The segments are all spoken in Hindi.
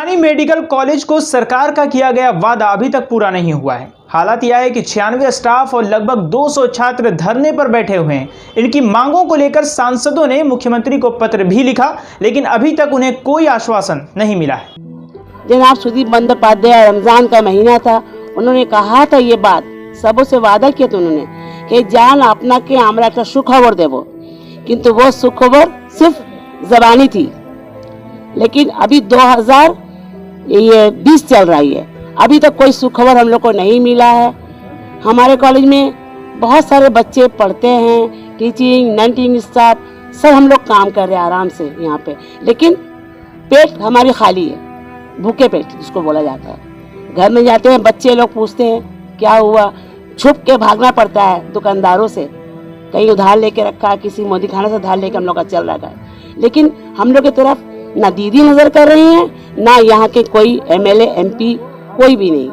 यूनानी मेडिकल कॉलेज को सरकार का किया गया वादा अभी तक पूरा नहीं हुआ है। हालात यह है कि 96 स्टाफ और लगभग 200 छात्र धरने पर बैठे हुए हैं। इनकी मांगों को लेकर सांसदों ने मुख्यमंत्री को पत्र भी लिखा, लेकिन अभी तक उन्हें कोई आश्वासन नहीं मिला है। जनाब सुदीप बंदोपाध्याय, रमजान का महीना था, उन्होंने कहा था ये बात, सबों से वादा किया था उन्होंने कि जान अपना के हमरा एक सुखबर देवो, किंतु वो सुखबर सिर्फ जबानी थी। लेकिन अभी 2020 चल रही है, अभी तक कोई सुखबर हम लोग को नहीं मिला है। हमारे कॉलेज में बहुत सारे बच्चे पढ़ते हैं, टीचिंग, नॉन टीचिंग स्टाफ सब हम लोग काम कर रहे हैं आराम से यहाँ पे, लेकिन पेट हमारी खाली है, भूखे पेट जिसको बोला जाता है। घर में जाते हैं, बच्चे लोग पूछते हैं क्या हुआ, छुप के भागना पड़ता है दुकानदारों से, कहीं उधार लेके रखा है, किसी मोदी खाना से उधार लेके हम लोग का चल रहा है। लेकिन हम लोग की तरफ ना दीदी नजर कर रही हैं, ना यहाँ के कोई एमएलए एमपी कोई भी नहीं।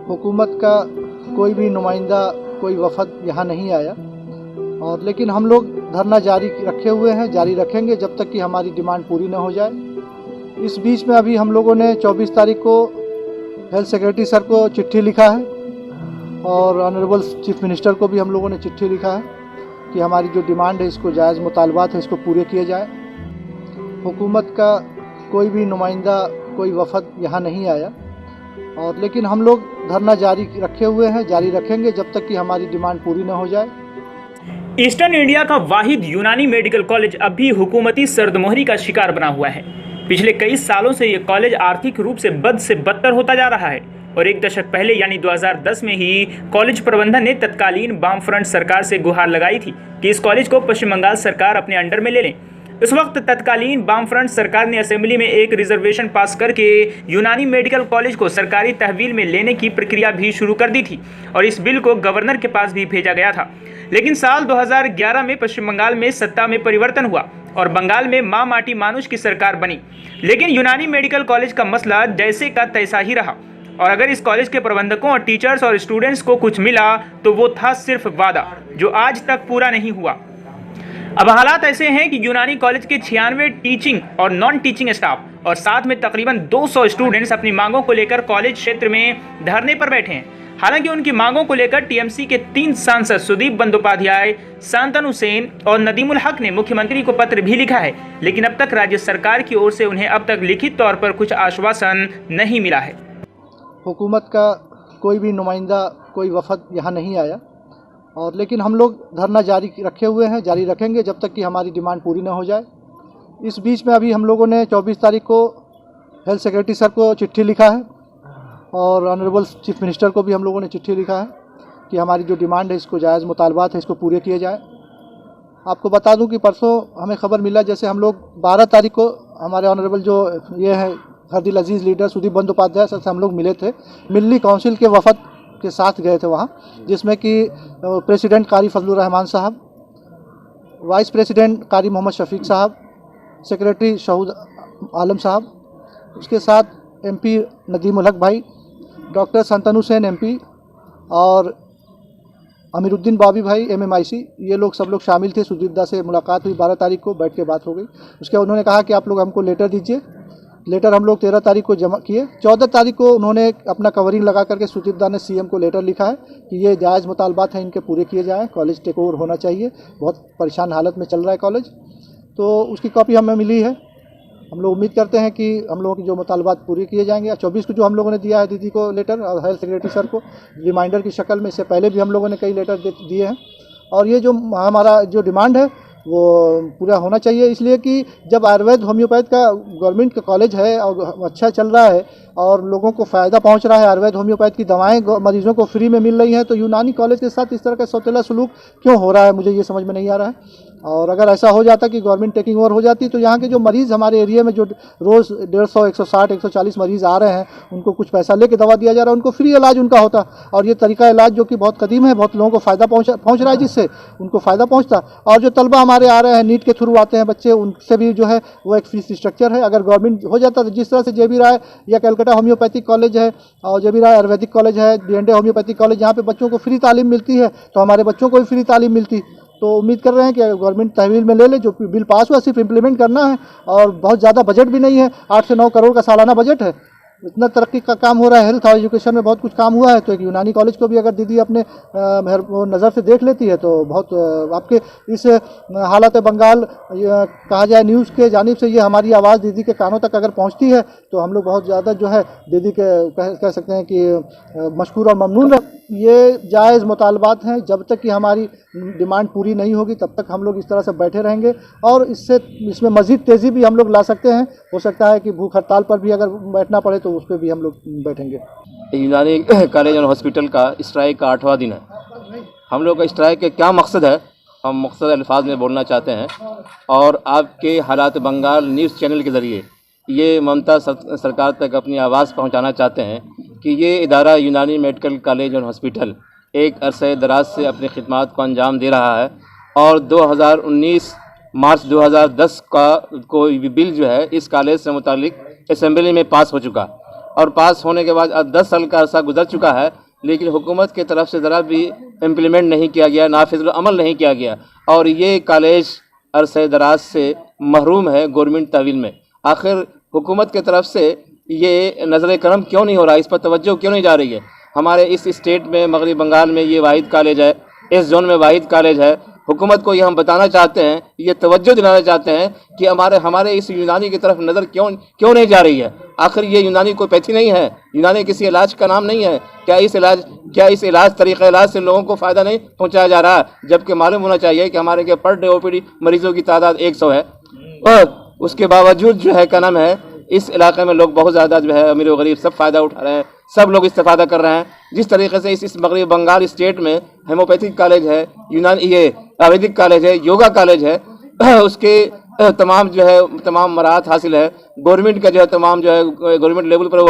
हुकूमत का कोई भी नुमाइंदा, कोई वफद यहाँ नहीं आया, और लेकिन हम लोग धरना जारी रखे हुए हैं, जारी रखेंगे जब तक कि हमारी डिमांड पूरी न हो जाए। इस बीच में अभी हम लोगों ने 24 तारीख को हेल्थ सेक्रेटरी सर को चिट्ठी लिखा है और ऑनरेबल चीफ मिनिस्टर को भी हम लोगों ने चिट्ठी लिखा है कि हमारी जो डिमांड है, इसको जायज़ मुतालबात है, इसको पूरे किए जाए। हुकूमत का कोई भी नुमाइंदा, कोई वफद यहाँ नहीं आया, और लेकिन हम लोग धरना जारी रखे हुए हैं, जारी रखेंगे जब तक कि हमारी डिमांड पूरी न हो जाए। ईस्टर्न इंडिया का वाहिद यूनानी मेडिकल कॉलेज अब भी हुकूमती सर्दमोहरी का शिकार बना हुआ है। पिछले कई सालों से ये कॉलेज आर्थिक रूप से बद से बदतर होता जा रहा है और एक दशक पहले यानी 2010 में ही कॉलेज प्रबंधन ने तत्कालीन वामफ्रंट सरकार से गुहार लगाई थी कि इस कॉलेज को पश्चिम बंगाल सरकार अपने अंडर में ले लें। इस वक्त तत्कालीन वामफ्रंट सरकार ने असेंबली में एक रिजर्वेशन पास करके यूनानी मेडिकल कॉलेज को सरकारी तहवील में लेने की प्रक्रिया भी शुरू कर दी थी और इस बिल को गवर्नर के पास भी भेजा गया था। लेकिन साल 2011 में पश्चिम बंगाल में सत्ता में परिवर्तन हुआ और बंगाल में मां माटी मानुष की सरकार बनी, लेकिन यूनानी मेडिकल कॉलेज का मसला जैसे का तैसा ही रहा। और अगर इस कॉलेज के प्रबंधकों और टीचर्स और स्टूडेंट्स को कुछ मिला तो वो था सिर्फ वादा, जो आज तक पूरा नहीं हुआ। अब हालात ऐसे हैं कि यूनानी कॉलेज के 96 टीचिंग और नॉन टीचिंग स्टाफ और साथ में तकरीबन 200 स्टूडेंट्स अपनी मांगों को लेकर कॉलेज क्षेत्र में धरने पर बैठे हैं। हालांकि उनकी मांगों को लेकर टीएमसी के 3 सांसद सुदीप बंदोपाध्याय, शांतनु सेन और नदीमुल हक ने मुख्यमंत्री को पत्र भी लिखा है, लेकिन अब तक राज्य सरकार की ओर से उन्हें अब तक लिखित तौर पर कुछ आश्वासन नहीं मिला है। हुकूमत का कोई भी नुमाइंदा, कोई वफद यहाँ नहीं आया, और लेकिन हम लोग धरना जारी रखे हुए हैं, जारी रखेंगे जब तक कि हमारी डिमांड पूरी न हो जाए। इस बीच में अभी हम लोगों ने 24 तारीख को हेल्थ सेक्रेटरी सर को चिट्ठी लिखा है और ऑनरेबल चीफ मिनिस्टर को भी हम लोगों ने चिट्ठी लिखा है कि हमारी जो डिमांड है, इसको जायज़ मुतालबात है, इसको पूरे किए जाए। आपको बता दूं कि परसों हमें खबर मिला, जैसे हम लोग 12 तारीख को हमारे ऑनरेबल जो ये है हरदिल अजीज़ लीडर सुदीप बंदोपाध्याय सर से हम लोग मिले थे, मिल्ली काउंसिल के वफद के साथ गए थे वहाँ, जिसमें कि प्रेसिडेंट कारी फजलुर रहमान साहब, वाइस प्रेसिडेंट कारी मोहम्मद शफीक साहब, सेक्रेटरी शहूद आलम साहब, उसके साथ एमपी नदीमुल हक भाई, डॉक्टर शांतनु सेन एमपी और अमीरुद्दीन बॉबी भाई MMIC, ये लोग सब लोग शामिल थे। सुदीप दा से मुलाकात हुई 12 तारीख को, बैठ के बात हो गई। उसके बाद उन्होंने कहा कि आप लोग हमको लेटर दीजिए। लेटर हम लोग 13 तारीख को जमा किए। 14 तारीख को उन्होंने अपना कवरिंग लगा करके सुदीप दा ने CM को लेटर लिखा है कि ये जायज़ मुतालबात हैं, इनके पूरे किए जाएँ, कॉलेज टेक ओवर होना चाहिए, बहुत परेशान हालत में चल रहा है कॉलेज। तो उसकी कॉपी हमें मिली है। हम लोग उम्मीद करते हैं कि हम लोगों की जो मुतालबात पूरी किए जाएंगे। 24 को जो हम लोगों ने दिया है दीदी को लेटर और हेल्थ सेक्रेटरी सर को रिमाइंडर की शक्ल में, इससे पहले भी हम लोगों ने कई लेटर दिए हैं, और ये जो हमारा जो डिमांड है वो पूरा होना चाहिए। इसलिए कि जब आयुर्वेद होम्योपैथ का गवर्नमेंट का कॉलेज है और अच्छा चल रहा है और लोगों को फ़ायदा पहुंच रहा है, आयुर्वेद होम्योपैथ की दवाएं मरीजों को फ्री में मिल रही हैं, तो यूनानी कॉलेज के साथ इस तरह का सौतेला सलूक क्यों हो रहा है, मुझे ये समझ में नहीं आ रहा है। और अगर ऐसा हो जाता कि गवर्नमेंट टेकिंग ओवर हो जाती, तो यहाँ के जो मरीज़ हमारे एरिया में जो रोज़ 150, 160, 140 मरीज़ आ रहे हैं, उनको कुछ पैसा लेके दवा दिया जा रहा है, उनको फ्री इलाज उनका होता। और ये तरीका इलाज जो कि बहुत कदीम है, बहुत लोगों को फ़ायदा पहुँच रहा है, जिससे उनको फ़ायदा पहुँचता। और जो तलबा हमारे आ रहे हैं, नीट के थ्रू आते हैं बच्चे, उनसे भी जो है वो एक फीस स्ट्रक्चर है। अगर गवर्नमेंट हो जाता तो जिस तरह से JB राय या कलकत्ता होम्योपैथिक कॉलेज है और JB राय आयुर्वेदिक कॉलेज है, D&A होम्योपैथिक कॉलेज, यहाँ पे बच्चों को फ्री तालीम मिलती है, तो हमारे बच्चों को भी फ्री तालीम मिलती। तो उम्मीद कर रहे हैं कि गवर्नमेंट तहवील में ले ले, जो बिल पास हुआ सिर्फ इम्प्लीमेंट करना है, और बहुत ज़्यादा बजट भी नहीं है, 8 से 9 करोड़ का सालाना बजट है। इतना तरक्की का काम हो रहा है, हेल्थ और एजुकेशन में बहुत कुछ काम हुआ है। तो एक यूनानी कॉलेज को भी अगर दीदी अपने नज़र से देख लेती है तो बहुत आपके इस हालत बंगाल कहा जाए न्यूज़ के जानिब से ये हमारी आवाज़ दीदी के कानों तक अगर पहुंचती है तो हम लोग बहुत ज़्यादा जो है दीदी के कह सकते हैं कि मशकूर और ममनून है। ये जायज़ मुतालबात हैं, जब तक कि हमारी डिमांड पूरी नहीं होगी तब तक हम लोग इस तरह से बैठे रहेंगे और इसमें मज़ीद तेज़ी भी हम लोग ला सकते हैं। हो सकता है कि भूख हड़ताल पर भी अगर बैठना पड़े तो उस पर भी हम लोग बैठेंगे। यूनानी कॉलेज और हॉस्पिटल का स्ट्राइक का 8वां दिन है। हम लोग का स्ट्राइक का क्या मकसद है, हम मुख्तसर अल्फाज में बोलना चाहते हैं और आपके हालात बंगाल न्यूज़ चैनल के ज़रिए ये ममता सरकार तक अपनी आवाज़ पहुंचाना चाहते हैं कि ये इदारा यूनानी मेडिकल कॉलेज और हॉस्पिटल एक अरसे दराज से अपनी खिदमात को अंजाम दे रहा है और 2019 मार्च 2010 का कोई बिल जो है इस कॉलेज से मुतालिक असेंबली में पास हो चुका और पास होने के बाद अब 10 साल का अरसा गुजर चुका है, लेकिन हुकूमत की तरफ से ज़रा भी इम्प्लीमेंट नहीं किया गया, नाफिज़ अमल नहीं किया गया और ये कॉलेज अरसे दराज से महरूम है गवर्नमेंट तहवील में। आखिर हुकूमत की तरफ से ये नज़र करम क्यों नहीं हो रहा, इस पर तवज्जो क्यों नहीं जा रही है। हमारे इस स्टेट में मगरबी बंगाल में ये वाहिद कॉलेज है, इस जोन में वाहिद कॉलेज है। हुकूमत को ये हम बताना चाहते हैं, ये तवज्जो दिलाना चाहते हैं कि हमारे इस यूनानी की तरफ नज़र क्यों नहीं जा रही है। आखिर ये यूनानी कोई पैथी नहीं है, यूनानी किसी इलाज का नाम नहीं है। क्या इस इलाज तरीक़ा इलाज से लोगों को फ़ायदा नहीं पहुँचाया जा रहा, जबकि मालूम होना चाहिए कि हमारे के पर डे OPD मरीज़ों की तादाद 100 है और उसके बावजूद जो है क्या नाम है इस इलाके में लोग बहुत ज़्यादा जो है अमीर व गरीब सब फ़ायदा उठा रहे हैं, सब लोग इस्तेफादा कर रहे हैं। जिस तरीके से इस मगरबी बंगाल स्टेट में हेमोपैथिक कॉलेज है, यूनानी ये आयुर्वेदिक कॉलेज है, योगा कॉलेज है, उसके तमाम जो है तमाम मराहत हासिल है, गवर्नमेंट का जो है तमाम जो है गवर्नमेंट लेवल पर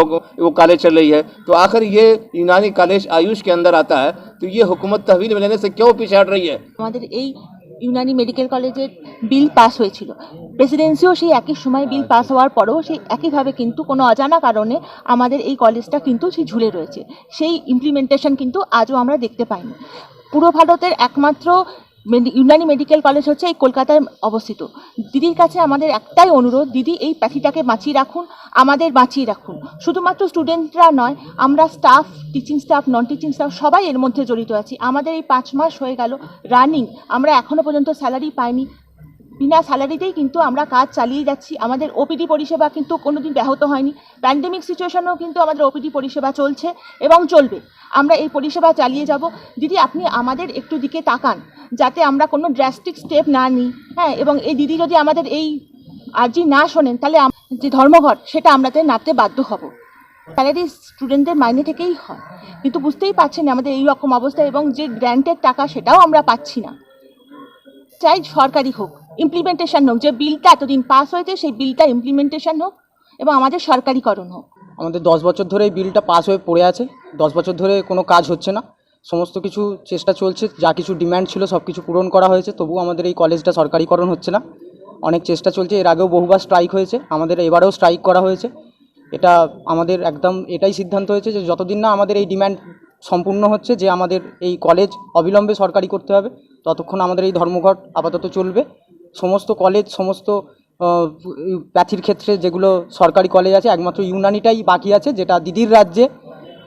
वो कॉलेज चल रही है। तो आखिर ये यूनानी कॉलेज आयुष के अंदर आता है, तो ये हुकूमत तहवील में लेने से क्यों पीछे हट रही है। আমাদের এই ইউনানি মেডিকেল কলেজের বিল পাস হয়েছিল, প্রেসিডেন্সিও সেই একই সময় বিল পাস হওয়ার পরেও সেই একইভাবে কিন্তু কোনো অজানা কারণে আমাদের এই কলেজটা কিন্তু সেই ঝুলে রয়েছে, সেই ইমপ্লিমেন্টেশন কিন্তু আজও আমরা দেখতে পাইনি। পুরো ভারতের একমাত্র ইউনানি মেডিকেল কলেজ হচ্ছে এই কলকাতায় অবস্থিত। দিদির কাছে আমাদের একটাই অনুরোধ, দিদি এই প্যাথিটাকে বাঁচিয়ে রাখুন, আমাদের বাঁচিয়ে রাখুন। শুধুমাত্র স্টুডেন্টরা নয়, আমরা staff, teaching staff, non teaching staff সবাই এর মধ্যে জড়িত আছি। আমাদের এই 5 মাস হয়ে গেল রানিং, আমরা এখনও পর্যন্ত স্যালারি পাইনি। বিনা স্যালারিতেই কিন্তু আমরা কাজ চালিয়ে যাচ্ছি। আমাদের OPD পরিষেবা কিন্তু কোনোদিন ব্যাহত হয়নি। প্যান্ডেমিক সিচুয়েশনেও কিন্তু আমাদের OPD পরিষেবা চলছে এবং চলবে। আমরা এই পরিষেবা চালিয়ে যাব। দিদি আপনি আমাদের একটু দিকে তাকান, যাতে আমরা কোনো ড্রাস্টিক স্টেপ না নিই। হ্যাঁ, এবং এই দিদি যদি আমাদের এই আর্জি না শোনেন তাহলে যে ধর্মঘট সেটা আমরাতে নামতে বাধ্য হব। স্যালারি স্টুডেন্টদের মাইনে থেকেই হয়, কিন্তু বুঝতেই পারছেন আমাদের এই রকম অবস্থা এবং যে গ্র্যান্টের টাকা সেটাও আমরা পাচ্ছি না। চাই সরকারি হোক, ইমপ্লিমেন্টেশন হোক, যে বিলটা এতদিন পাস হয়েছে সেই বিলটা ইমপ্লিমেন্টেশন হোক এবং আমাদের সরকারিকরণ হোক। আমাদের 10 বছর ধরে এই বিলটা পাস হয়ে পড়ে আছে, 10 বছর ধরে কোনো কাজ হচ্ছে না। সমস্ত কিছু চেষ্টা চলছে, যা কিছু ডিম্যান্ড ছিল সব কিছু পূরণ করা হয়েছে, তবুও আমাদের এই কলেজটা সরকারিকরণ হচ্ছে না। অনেক চেষ্টা চলছে, এর আগেও বহুবার স্ট্রাইক হয়েছে, আমাদের এবারেও স্ট্রাইক করা হয়েছে। এটা আমাদের একদম এটাই সিদ্ধান্ত হয়েছে যে যতদিন না আমাদের এই ডিম্যান্ড সম্পূর্ণ হচ্ছে যে আমাদের এই কলেজ অবিলম্বে সরকারি করতে হবে, ততক্ষণ আমাদের এই ধর্মঘট আপাতত চলবে। সমস্ত কলেজ, সমস্ত প্যাথির ক্ষেত্রে যেগুলো সরকারি কলেজ আছে, একমাত্র ইউনানিটাই বাকি আছে, যেটা দিদির রাজ্যে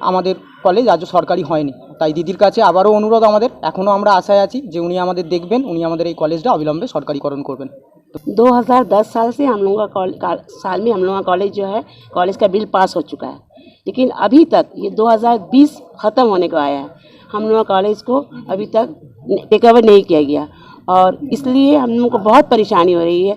আমাদের কলেজ আজও সরকারি হয়নি। তাই দিদির কাছে আবারও অনুরোধ আমাদের, এখনও আমরা আশায় আছি যে উনি আমাদের দেখবেন, উনি আমাদের এই কলেজটা অবিলম্বে সরকারিকরণ করবেন। 2010 साल से हम लोगों का साल में हम लोगों का कॉलेज जो है, कॉलेज का बिल पास हो चुका है, लेकिन अभी तक ये 2020 ख़त्म होने को आया है, हम लोगों का कॉलेज को अभी तक टेक ओवर नहीं किया गया और इसलिए हम लोगों को बहुत परेशानी हो रही है।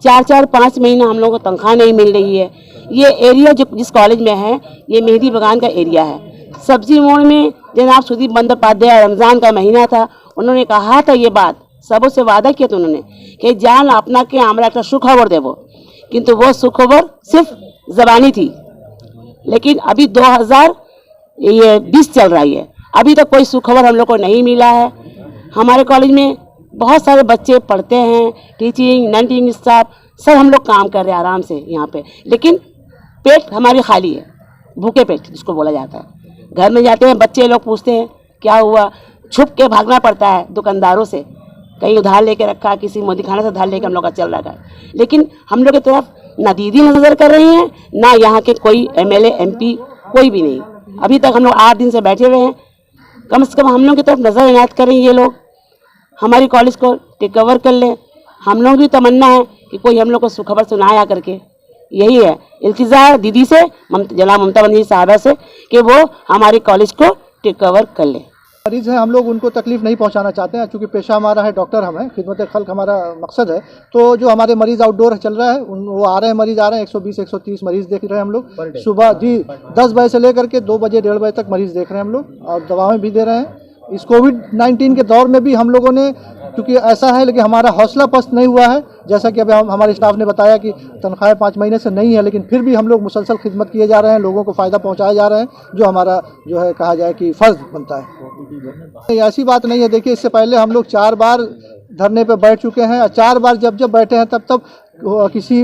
4-5 महीना हम लोगों को तनख्वाह नहीं मिल रही है। ये एरिया जो जिस कॉलेज में है ये मेहदी बगान का एरिया है। सब्जी मोड़ में जनाब सुदीप बंदोपाध्याय, रमज़ान का महीना था, उन्होंने कहा था ये बात, सबों से वादा किया था उन्होंने कि जान अपना के আমরা একটা সুখবর দেব, কিন্তু वो सुखबर सिर्फ ज़बानी थी। लेकिन अभी 2020 चल रही है, अभी तक कोई सुखबर हम लोग को नहीं मिला है। हमारे कॉलेज में बहुत सारे बच्चे पढ़ते हैं, टीचिंग, नॉन टीचिंग स्टाफ सब हम लोग काम कर रहे हैं आराम से यहाँ पे, लेकिन पेट हमारी खाली है, भूखे पेट जिसको बोला जाता है। घर में जाते हैं, बच्चे लोग पूछते हैं क्या हुआ, छुप के भागना पड़ता है दुकानदारों से, कहीं उधार लेके रखा, किसी मोदी खाना से उधार लेके हम लोग का चल रहा है। लेकिन हम लोग की तरफ ना दीदी नजर कर रही हैं, ना यहाँ के कोई एमएलए एमपी कोई भी नहीं। अभी तक हम लोग 8 दिन से बैठे हुए हैं। कम से कम हम लोग की तरफ नजर इनायत करें ये लोग, हमारी कॉलेज को टेक ओवर कर लें। हम लोग भी तमन्ना है कि कोई हम लोग को सुखबर सुनाया करके, यही है इल्तिजा है दीदी से, जनाब ममता बनर्जी साहबा से, कि वो हमारी कॉलेज को टेक ओवर कर ले। मरीज़ हैं, हम लोग उनको तकलीफ़ नहीं पहुंचाना चाहते हैं, चूँकि पेशा हमारा है, डॉक्टर हम हैं, खिदमत खल्क हमारा मकसद है। तो जो हमारे मरीज़ आउटडोर चल रहा है वो आ रहे हैं, मरीज़ आ रहे हैं, 120-130 मरीज़ देख रहे हैं हम लोग सुबह जी 10 बजे से लेकर के 2 बजे 1:30 बजे तक मरीज़ देख रहे हैं हम लोग, और दवाएँ भी दे रहे हैं। इस कोविड-19 के दौर में भी हम लोगों ने, क्योंकि ऐसा है लेकिन हमारा हौसला पस्त नहीं हुआ है, जैसा कि अभी हमारे स्टाफ ने बताया कि तनख्वाहें 5 महीने से नहीं है, लेकिन फिर भी हम लोग मुसलसल खिदमत किए जा रहे हैं, लोगों को फ़ायदा पहुंचाए जा रहे हैं, जो हमारा जो है कहा जाए कि फ़र्ज़ बनता है। ऐसी बात नहीं है, देखिए इससे पहले हम लोग 4 बार धरने पे बैठ चुके हैं, और 4 बार जब बैठे हैं तब किसी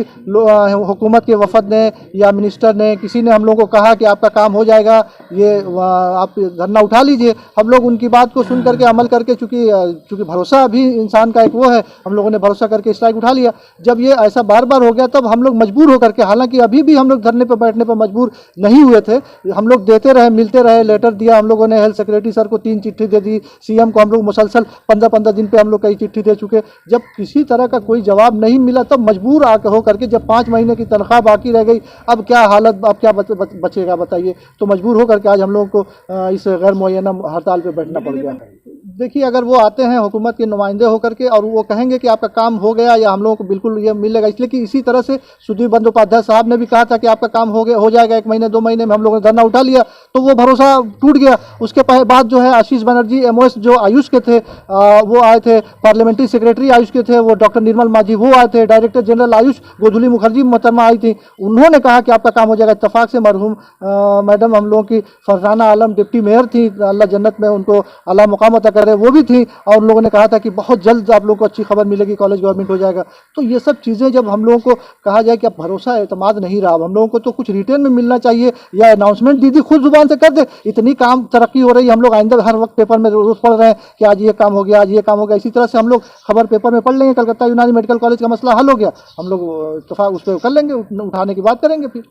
हुकूमत के वफद ने या मिनिस्टर ने, किसी ने हम लोग को कहा कि आपका काम हो जाएगा, ये आप धरना उठा लीजिए। हम लोग उनकी बात को सुन करके अमल करके, चूँकि भरोसा अभी इंसान का एक वो है, हम लोगों ने भरोसा करके स्ट्राइक उठा लिया। जब ये ऐसा बार बार हो गया तब हम लोग मजबूर होकर के, हालांकि अभी भी हम लोग धरने पर बैठने पर मजबूर नहीं हुए थे, हम लोग देते रहे, मिलते रहे, लेटर दिया हम लोगों ने, हेल्थ सेक्रेटरी सर को 3 चिट्ठी दे दी, सीएम को हम लोग मुसलसल 15-15 दिन पे हम लोग कई चिट्ठी दे चुके। जब किसी तरह का कोई जवाब नहीं मिला तब मजबूर आकर हो करके, जब 5 महीने की तनख्वाह बाकी रह गई, अब क्या हालत, अब क्या बचेगा बताइए। तो मजबूर होकर के आज हम लोगों को इस गैर मुअय्यना हड़ताल पे बैठना पड़ गया। देखिए, अगर वो आते हैं हुकूमत के नुमाइंदे होकर के और वो कहेंगे कि आपका काम हो गया, या हम लोगों को बिल्कुल ये मिलेगा, इसलिए कि इसी तरह से सुधीर बंदोपाध्याय साहब ने भी कहा था कि आपका काम हो जाएगा 1 महीने 2 महीने में, हम लोगों ने धरना उठा लिया तो वो भरोसा टूट गया। उसके बाद जो है आशीष बनर्जी एमओएस जो आयुष के थे, वो आए थे, पार्लियामेंट्री सेक्रेटरी आयुष के थे वो डॉक्टर निर्मल माझी वो आए थे, डायरेक्टर जनरल आयुष गोधुली मुखर्जी मोहतरमा आई थी, उन्होंने कहा कि आपका काम हो जाएगा। इत्तेफाक से मरहूम मैडम हम लोगों की फरजाना आलम डिप्टी मेयर थी, अल्लाह जन्नत में उनको अल्लाह मुकाम अता करे, वो भी थी, और उन लोगों ने कहा था कि बहुत जल्द आप लोगों को अच्छी खबर मिलेगी, कॉलेज गवर्नमेंट हो जाएगा। तो ये सब चीज़ें जब हम लोगों को कहा जाए कि अब भरोसा एतमाद नहीं रहा, अब हम लोगों को तो कुछ रिटर्न में मिलना चाहिए, या अनाउंसमेंट दीदी खुद जुबान से कर दे। इतनी काम तरक्की हो रही है, हम लोग आइंदा हर वक्त पेपर में रोज पढ़ रहे हैं कि आज ये काम हो गया, आज ये काम हो गया, इसी तरह से हम लोग खबर पेपर में पढ़ लेंगे, कलकत्ता यूनानी मेडिकल कॉलेज का मसला हल हो गया, हम लोग इत्तेफाक उस पर कर लेंगे, उठाने की बात करेंगे फिर।